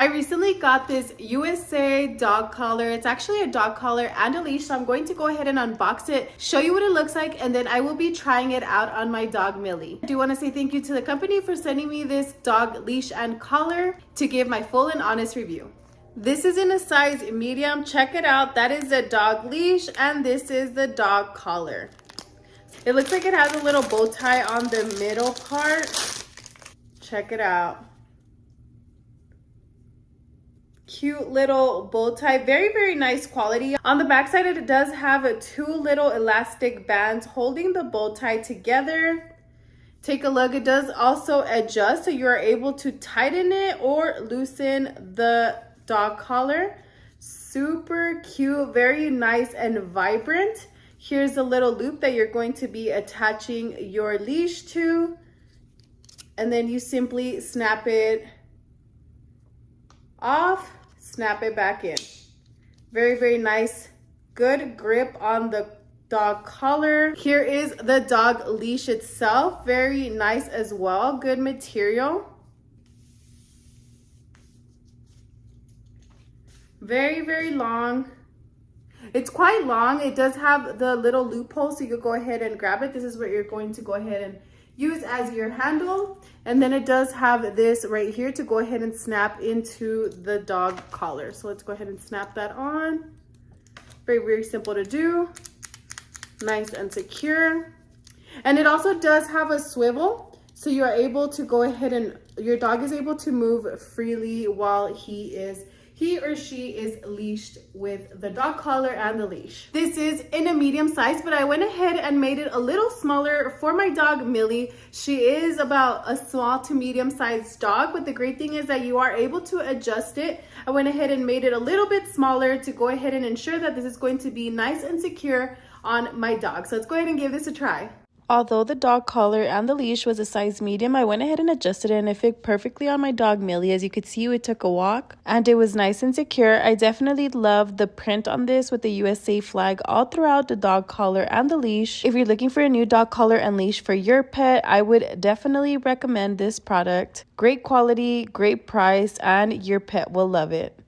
I recently got this USA dog collar. It's actually a dog collar and a leash, so I'm going to go ahead and unbox it, show you what it looks like, and then I will be trying it out on my dog Millie. I do want to say thank you to the company for sending me this dog leash and collar to give my full and honest review. This is in a size medium. Check it out. That is the dog leash and this is the dog collar. It looks like it has a little bow tie on the middle part. Check it out. Cute little bow tie, very nice quality. On the back side, it does have two little elastic bands holding the bow tie together. Take a look. It does also adjust, so you are able to tighten it or loosen the dog collar. Super cute, very nice and vibrant. Here's a little loop that you're going to be attaching your leash to, and then you simply snap it off, snap it back in. Very nice, good grip on the dog collar. Here is the dog leash itself, very nice as well, good material. Very long. It's quite long. It does have the little loophole, so you can go ahead and grab it. This is what you're going to go ahead and use as your handle, and then it does have this right here to go ahead and snap into the dog collar. So let's go ahead and snap that on. Very simple to do, nice and secure. And it also does have a swivel, so you are able to go ahead and your dog is able to move freely while he or she is leashed with the dog collar and the leash. This is in a medium size, but I went ahead and made it a little smaller for my dog Millie. She is about a small to medium sized dog, but the great thing is that you are able to adjust it. I went ahead and made it a little bit smaller to go ahead and ensure that this is going to be nice and secure on my dog. So let's go ahead and give this a try. Although the dog collar and the leash was a size medium, I went ahead and adjusted it and it fit perfectly on my dog Millie. As you could see, we took a walk and it was nice and secure. I definitely love the print on this with the USA flag all throughout the dog collar and the leash. If you're looking for a new dog collar and leash for your pet, I would definitely recommend this product. Great quality, great price, and your pet will love it.